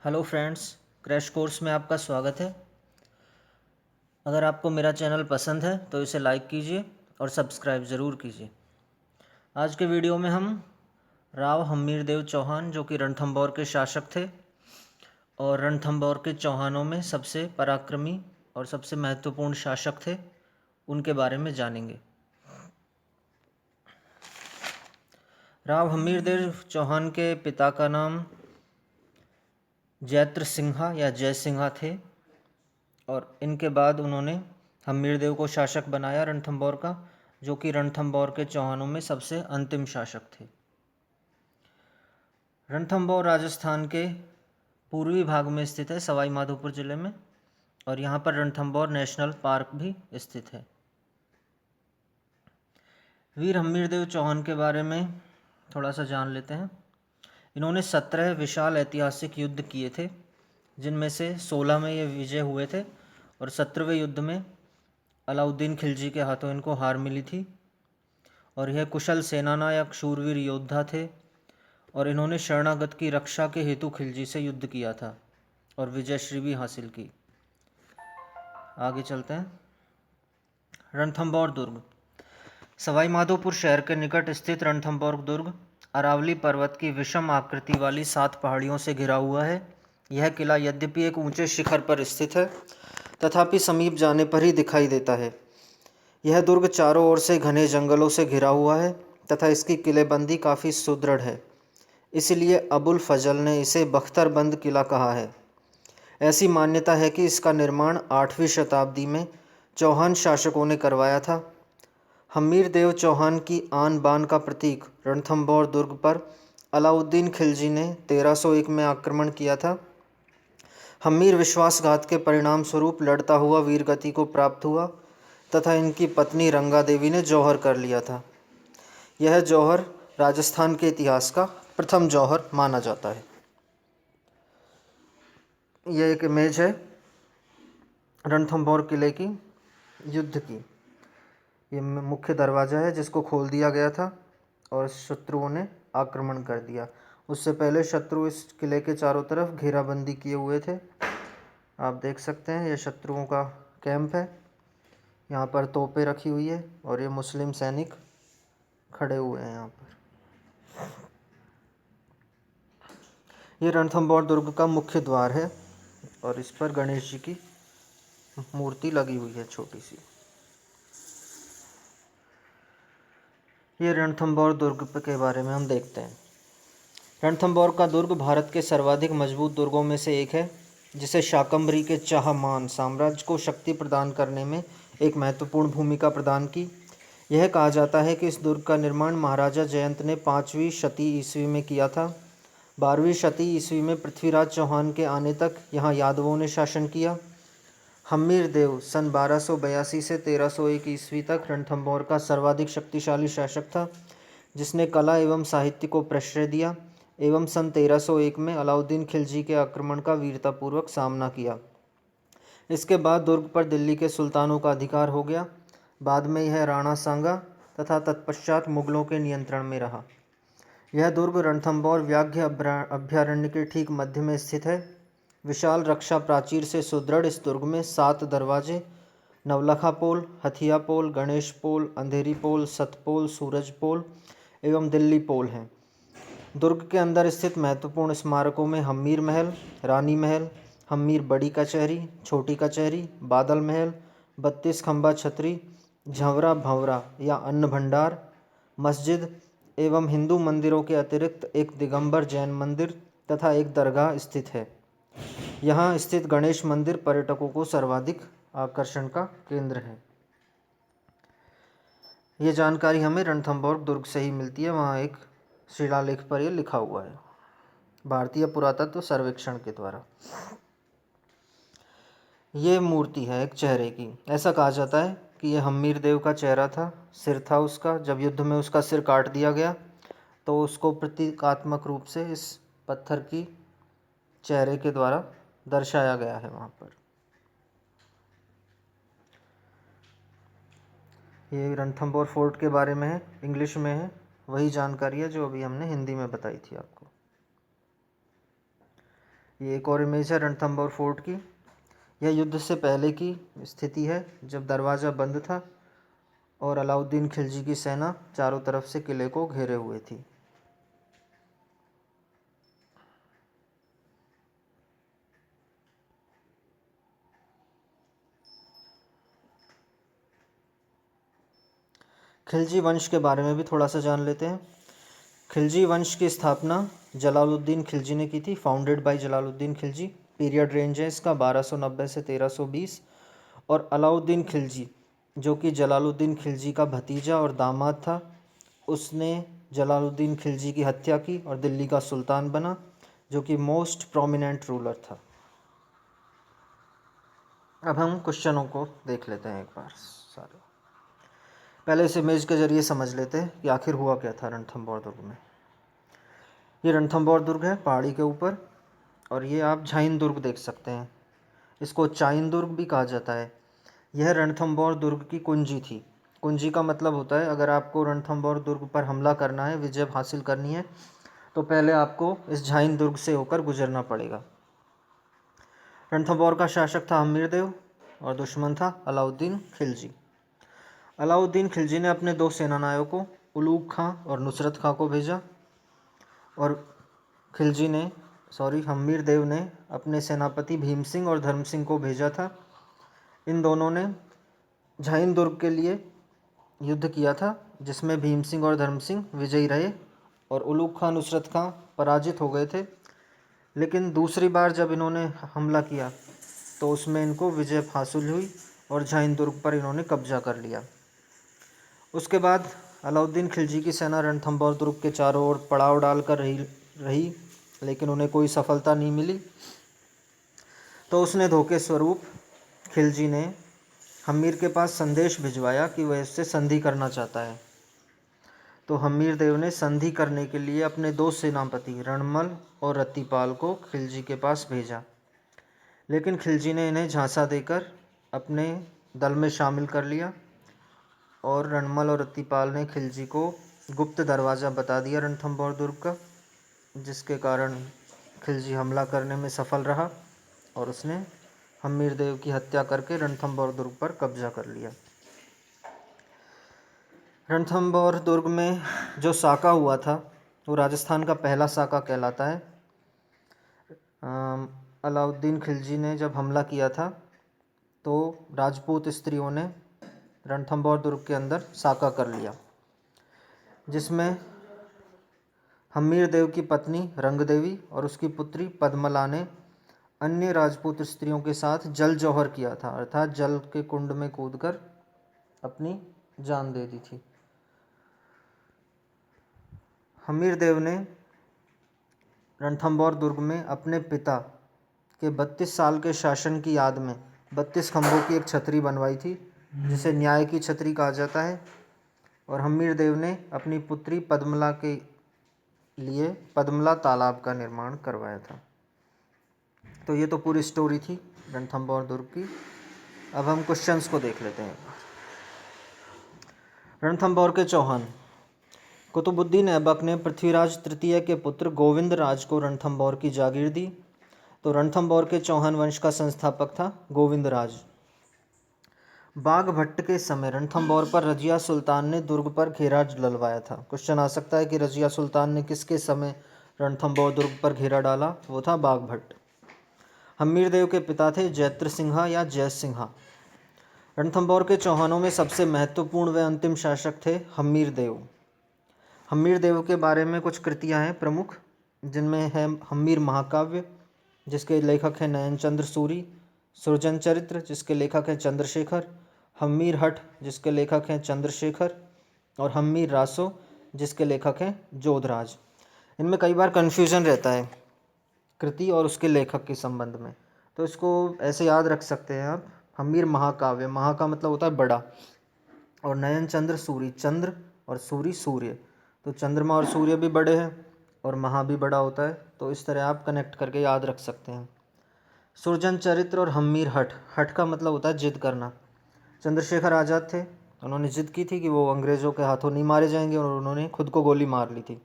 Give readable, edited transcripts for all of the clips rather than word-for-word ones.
Hello friends, crash course में आपका स्वागत है। अगर आपको मेरा चैनल पसंद है तो इसे लाइक कीजिए और सब्सक्राइब ज़रूर कीजिए। आज के वीडियो में हम राव हम्मीरदेव चौहान, जो कि रणथंभौर के शासक थे और रणथंभौर के चौहानों में सबसे पराक्रमी और सबसे महत्वपूर्ण शासक थे, उनके बारे में जानेंगे। राव हम्मीरदेव चौहान के पिता का नाम जैत्र सिंहा या जय सिंहा थे और इनके बाद उन्होंने हम्मीरदेव को शासक बनाया रणथंभौर का, जो कि रणथंभौर के चौहानों में सबसे अंतिम शासक थे। रणथंभौर राजस्थान के पूर्वी भाग में स्थित है, सवाई माधोपुर जिले में, और यहाँ पर रणथंभौर नेशनल पार्क भी स्थित है। वीर हम्मीरदेव चौहान के बारे में थोड़ा सा जान लेते हैं। इन्होंने 17 विशाल ऐतिहासिक युद्ध किए थे, जिनमें से 16 में ये विजय हुए थे और 17वें युद्ध में अलाउद्दीन खिलजी के हाथों इनको हार मिली थी। और यह कुशल सेनानायक शूरवीर योद्धा थे और इन्होंने शरणागत की रक्षा के हेतु खिलजी से युद्ध किया था और विजयश्री भी हासिल की। आगे चलते हैं। रणथंभौर दुर्ग। सवाई माधोपुर शहर के निकट स्थित रणथंभौर दुर्ग अरावली पर्वत की विषम आकृति वाली 7 पहाड़ियों से घिरा हुआ है। यह किला यद्यपि एक ऊंचे शिखर पर स्थित है, तथापि समीप जाने पर ही दिखाई देता है। यह दुर्ग चारों ओर से घने जंगलों से घिरा हुआ है तथा इसकी किलेबंदी काफ़ी सुदृढ़ है। इसलिए अबुल फजल ने इसे बख्तरबंद किला कहा है। ऐसी मान्यता है कि इसका निर्माण 8वीं शताब्दी में चौहान शासकों ने करवाया था। हम्मीरदेव चौहान की आन बान का प्रतीक रणथंभौर दुर्ग पर अलाउद्दीन खिलजी ने 1301 में आक्रमण किया था। हम्मीर विश्वासघात के परिणाम स्वरूप लड़ता हुआ वीरगति को प्राप्त हुआ तथा इनकी पत्नी रंगा देवी ने जौहर कर लिया था। यह जौहर राजस्थान के इतिहास का प्रथम जौहर माना जाता है। यह एक इमेज है रणथंभौर किले की युद्ध की। ये मुख्य दरवाज़ा है जिसको खोल दिया गया था और शत्रुओं ने आक्रमण कर दिया। उससे पहले शत्रु इस किले के चारों तरफ घेराबंदी किए हुए थे। आप देख सकते हैं, ये शत्रुओं का कैंप है। यहाँ पर तोपें रखी हुई है और ये मुस्लिम सैनिक खड़े हुए हैं यहाँ पर। ये रणथंभौर दुर्ग का मुख्य द्वार है और इस पर गणेश जी की मूर्ति लगी हुई है, छोटी सी। ये रणथंभौर दुर्ग के बारे में हम देखते हैं। रणथंभौर का दुर्ग भारत के सर्वाधिक मजबूत दुर्गों में से एक है, जिसे शाकंभरी के चाहमान साम्राज्य को शक्ति प्रदान करने में एक महत्वपूर्ण भूमिका प्रदान की। यह कहा जाता है कि इस दुर्ग का निर्माण महाराजा जयंत ने 5वीं शती ईस्वी में किया था। 12वीं शती ईस्वी में पृथ्वीराज चौहान के आने तक यहाँ यादवों ने शासन किया। हम्मीरदेव सन 1282 से 1301 ईस्वी तक रणथंभौर का सर्वाधिक शक्तिशाली शासक था, जिसने कला एवं साहित्य को प्रश्रय दिया एवं सन 1301 में अलाउद्दीन खिलजी के आक्रमण का वीरतापूर्वक सामना किया। इसके बाद दुर्ग पर दिल्ली के सुल्तानों का अधिकार हो गया। बाद में यह राणा सांगा तथा तत्पश्चात मुगलों के नियंत्रण में रहा। यह दुर्ग रणथंभौर व्याघ्र अभ्यारण्य के ठीक मध्य में स्थित है। विशाल रक्षा प्राचीर से सुदृढ़ इस दुर्ग में 7 दरवाजे, नवलखा पोल, हथिया पोल, गणेश पोल, अंधेरी पोल, सतपोल, सूरज पोल एवं दिल्ली पोल हैं। दुर्ग के अंदर स्थित महत्वपूर्ण स्मारकों में हम्मीर महल, रानी महल, हम्मीर बड़ी कचहरी, छोटी कचहरी, बादल महल, 32 खंबा छतरी, झंवरा भंवरा या अन्न भंडार, मस्जिद एवं हिंदू मंदिरों के अतिरिक्त एक दिगंबर जैन मंदिर तथा एक दरगाह स्थित है। यहाँ स्थित गणेश मंदिर पर्यटकों को सर्वाधिक आकर्षण का केंद्र है। ये जानकारी हमें रणथंभौर दुर्ग से ही मिलती है। वहाँ एक शिलालेख पर यह लिखा हुआ है, भारतीय पुरातत्व सर्वेक्षण के द्वारा। ये मूर्ति है एक चेहरे की। ऐसा कहा जाता है कि यह हम्मीरदेव का चेहरा था, सिर था उसका। जब युद्ध में उसका सिर काट दिया गया तो उसको प्रतीकात्मक रूप से इस पत्थर की चेहरे के द्वारा दर्शाया गया है वहाँ पर। ये रणथंभौर फोर्ट के बारे में है, इंग्लिश में है। वही जानकारी है जो अभी हमने हिंदी में बताई थी आपको। ये एक और इमेज है रणथंभौर फोर्ट की। यह युद्ध से पहले की स्थिति है जब दरवाज़ा बंद था और अलाउद्दीन खिलजी की सेना चारों तरफ से किले को घेरे हुए थी। खिलजी वंश के बारे में भी थोड़ा सा जान लेते हैं। खिलजी वंश की स्थापना जलालुद्दीन खिलजी ने की थी, founded by Jalaluddin Khilji. Period range है इसका 1290 से 1320। और अलाउद्दीन खिलजी जो कि जलालुद्दीन खिलजी का भतीजा और दामाद था, उसने जलालुद्दीन खिलजी की हत्या की और दिल्ली का सुल्तान बना, जो कि मोस्ट प्रोमिनेंट रूलर था। अब हम क्वेश्चनों को देख लेते हैं एक बार सारे। पहले इस इमेज के ज़रिए समझ लेते हैं कि आखिर हुआ क्या था रणथंभौर दुर्ग में। ये रणथंभौर दुर्ग है पहाड़ी के ऊपर, और ये आप झाइन दुर्ग देख सकते हैं। इसको चाइन दुर्ग भी कहा जाता है। यह रणथंभौर दुर्ग की कुंजी थी। कुंजी का मतलब होता है अगर आपको रणथंभौर दुर्ग पर हमला करना है, विजय हासिल करनी है, तो पहले आपको इस झाइन दुर्ग से होकर गुजरना पड़ेगा। रणथंभौर का शासक था हम्मीर देव और दुश्मन था अलाउद्दीन खिलजी। अलाउद्दीन खिलजी ने अपने दो सेनानायकों उलूग खां और नुसरत खां को भेजा, और हम्मीर देव ने अपने सेनापति भीम सिंह और धर्म सिंह को भेजा था। इन दोनों ने झाइन दुर्ग के लिए युद्ध किया था, जिसमें भीम सिंह और धर्म सिंह विजयी रहे और उलूग खां नुसरत खां पराजित हो गए थे। लेकिन दूसरी बार जब इन्होंने हमला किया तो उसमें इनको विजय हासिल हुई और झाइन दुर्ग पर इन्होंने कब्जा कर लिया। उसके बाद अलाउद्दीन खिलजी की सेना रणथंभौर दुर्ग के चारों ओर पड़ाव डालकर रही, लेकिन उन्हें कोई सफलता नहीं मिली। तो उसने धोखे स्वरूप खिलजी ने हम्मीर के पास संदेश भिजवाया कि वह इससे संधि करना चाहता है। तो हम्मीर देव ने संधि करने के लिए अपने दो सेनापति रणमल और रत्तीपाल को खिलजी के पास भेजा, लेकिन खिलजी ने इन्हें झांसा देकर अपने दल में शामिल कर लिया, और रणमल और रत्तीपाल ने खिलजी को गुप्त दरवाज़ा बता दिया रणथंभौर दुर्ग का, जिसके कारण खिलजी हमला करने में सफल रहा और उसने हम्मीर देव की हत्या करके रणथंभौर दुर्ग पर कब्जा कर लिया। रणथंभौर दुर्ग में जो साका हुआ था वो राजस्थान का पहला साका कहलाता है। अलाउद्दीन खिलजी ने जब हमला किया था तो राजपूत स्त्रियों ने रणथंभौर दुर्ग के अंदर साका कर लिया, जिसमें हम्मीर देव की पत्नी रंगदेवी और उसकी पुत्री पद्मला ने अन्य राजपूत स्त्रियों के साथ जल जौहर किया था, अर्थात जल के कुंड में कूदकर अपनी जान दे दी थी। हम्मीर देव ने रणथंभौर दुर्ग में अपने पिता के 32 साल के शासन की याद में 32 खंभों की एक छतरी बनवाई थी, जिसे न्याय की छतरी कहा जाता है। और हम्मीर देव ने अपनी पुत्री पद्मला के लिए पद्मला तालाब का निर्माण करवाया था। तो ये तो पूरी स्टोरी थी रणथंभौर दुर्ग की। अब हम क्वेश्चंस को देख लेते हैं। रणथंभौर के चौहान। कुतुबुद्दीन ऐबक ने पृथ्वीराज तृतीय के पुत्र गोविंद राज को रणथंभौर की जागीर दी। तो रणथंभौर के चौहान वंश का संस्थापक था गोविंद राज। बाघ भट्ट के समय रणथंभौर पर रजिया सुल्तान ने दुर्ग पर घेरा डलवाया था। क्वेश्चन आ सकता है कि रजिया सुल्तान ने किसके समय रणथंभौर दुर्ग पर घेरा डाला? वो था बाघ भट्ट। हम्मीर देव के पिता थे जैत्र सिंहा या जय सिंहा। रणथंभौर के चौहानों में सबसे महत्वपूर्ण व अंतिम शासक थे हम्मीर देव। हम्मीर देव के बारे में कुछ कृतियाँ हैं प्रमुख, जिनमें है हम्मीर महाकाव्य, जिसके लेखक हैं नयनचंद्र सूरी, सुरजन चरित्र, जिसके लेखक हैं चंद्रशेखर, हम्मीर हठ, जिसके लेखक हैं चंद्रशेखर, और हम्मीर रासो, जिसके लेखक हैं जोधराज। इनमें कई बार कन्फ्यूज़न रहता है कृति और उसके लेखक के संबंध में, तो इसको ऐसे याद रख सकते हैं आप। हम्मीर महाकाव्य, महा का मतलब होता है बड़ा, और नयनचंद्र सूरी, चंद्र और सूरी सूर्य, तो चंद्रमा और सूर्य भी बड़े हैं और महा भी बड़ा होता है, तो इस तरह आप कनेक्ट करके याद रख सकते हैं। सुरजन चरित्र और हम्मीर हठ, हठ का मतलब होता है जिद करना। चंद्रशेखर आज़ाद थे, उन्होंने जिद की थी कि वो अंग्रेज़ों के हाथों नहीं मारे जाएंगे और उन्होंने खुद को गोली मार ली थी।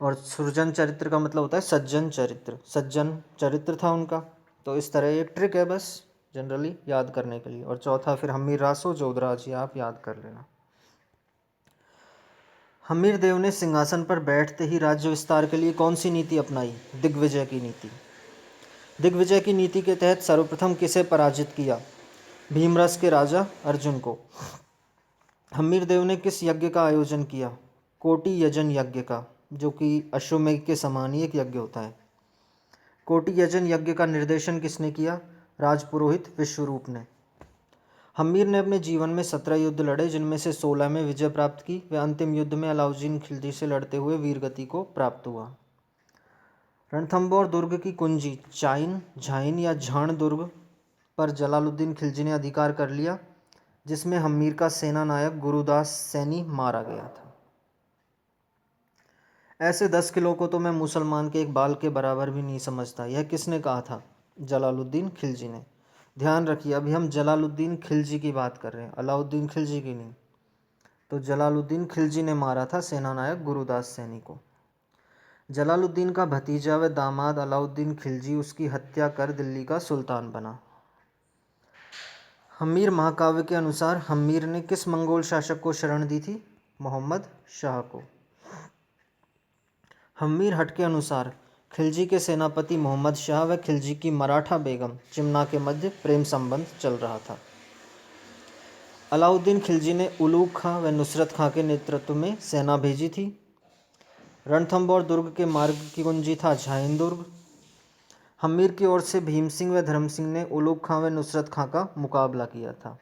और सृजन चरित्र का मतलब होता है सज्जन चरित्र, सज्जन चरित्र था उनका। तो इस तरह एक ट्रिक है बस जनरली याद करने के लिए। और चौथा फिर हम्मीर रासो जोधराज, ये आप याद कर लेना। हम्मीर देव ने सिंहासन पर बैठते ही राज्य विस्तार के लिए कौन सी नीति अपनाई? दिग्विजय की नीति। दिग्विजय की नीति के तहत सर्वप्रथम किसे पराजित किया? भीमरस के राजा अर्जुन को। हम्मीर देव ने किस यज्ञ का आयोजन किया? कोटि यजन यज्ञ का, जो कि अश्वमेघ के समान ही एक यज्ञ होता है। कोटि यजन यज्ञ का निर्देशन किसने किया? राजपुरोहित विश्वरूप ने। हम्मीर ने अपने जीवन में 17 युद्ध लड़े, जिनमें से 16 में विजय प्राप्त की। वे अंतिम युद्ध में अलाउद्दीन खिलजी से लड़ते हुए वीरगति को प्राप्त हुआ। रणथंबोर दुर्ग की कुंजी चाइन, झाइन या झाण दुर्ग पर जलालुद्दीन खिलजी ने अधिकार कर लिया, जिसमें हम्मीर का सेना नायक गुरुदास सैनी मारा गया था। ऐसे 10 किलो को तो मैं मुसलमान के एक बाल के बराबर भी नहीं समझता, यह किसने कहा था? जलालुद्दीन खिलजी ने। ध्यान रखिए, अभी हम जलालुद्दीन खिलजी की बात कर रहे हैं, अलाउद्दीन खिलजी की नहीं। तो जलालुद्दीन खिलजी ने मारा था सेना नायक गुरुदास सैनी को। जलालुद्दीन का भतीजा व दामाद अलाउद्दीन खिलजी उसकी हत्या कर दिल्ली का सुल्तान बना। हम्मीर महाकाव्य के अनुसार हम्मीर ने किस मंगोल शासक को शरण दी थी? मोहम्मद शाह को। हम्मीर हट के अनुसार खिलजी के सेनापति मोहम्मद शाह व खिलजी की मराठा बेगम चिमना के मध्य प्रेम संबंध चल रहा था। अलाउद्दीन खिलजी ने उलूग खां व नुसरत खां के नेतृत्व में सेना भेजी थी। रणथंबोर दुर्ग के मार्ग की कुंजी था झाइन दुर्ग। हम्मीर की ओर से भीम सिंह व धर्म सिंह ने उलूग खां व नुसरत खां का मुकाबला किया था।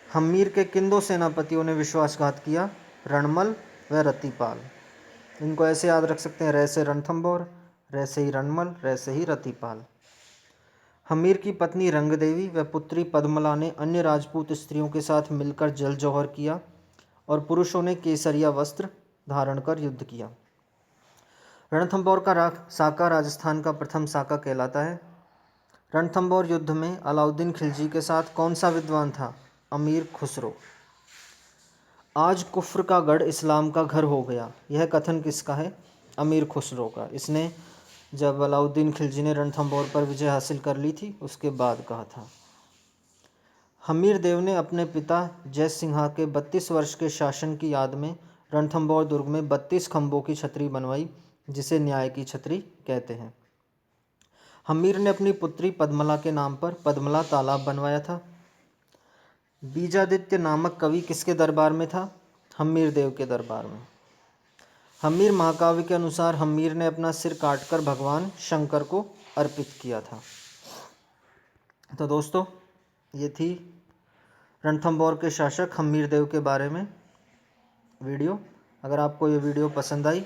हम्मीर के किन दो सेनापतियों ने विश्वासघात किया? रणमल व रतिपाल। इनको ऐसे याद रख सकते हैं, रै से रणथंबोर, रै से ही रणमल, रै से ही रतिपाल। हम्मीर की पत्नी रंगदेवी व पुत्री पद्मला ने अन्य राजपूत स्त्रियों के साथ मिलकर जल जौहर किया और पुरुषों ने केसरिया वस्त्र धारण कर युद्ध किया। रणथंबोर का साका राजस्थान का प्रथम साका कहलाता है। रणथंबोर युद्ध में अलाउद्दीन खिलजी के साथ कौन सा विद्वान था? अमीर खुसरो। आज कुफ्र का गढ़ इस्लाम का घर हो गया, यह कथन किसका है? अमीर खुसरो का। इसने जब अलाउद्दीन खिलजी ने रणथंबोर पर विजय हासिल कर ली थी उसके बाद कहा था। हम्मीर देव ने अपने पिता जय सिंहा के 32 वर्ष के शासन की याद में रणथंबोर दुर्ग में 32 खंभों की छतरी बनवाई, जिसे न्याय की छतरी कहते हैं। हम्मीर ने अपनी पुत्री पद्मला के नाम पर पद्मला तालाब बनवाया था। बीजादित्य नामक कवि किसके दरबार में था? हम्मीर देव के दरबार में। हम्मीर महाकाव्य के अनुसार हम्मीर ने अपना सिर काटकर भगवान शंकर को अर्पित किया था। तो दोस्तों, ये थी रणथंबोर के शासक हम्मीर देव के बारे में वीडियो। अगर आपको ये वीडियो पसंद आई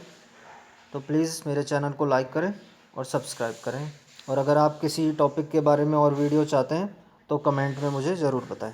तो प्लीज़ मेरे चैनल को लाइक करें और सब्सक्राइब करें। और अगर आप किसी टॉपिक के बारे में और वीडियो चाहते हैं तो कमेंट में मुझे ज़रूर बताएं।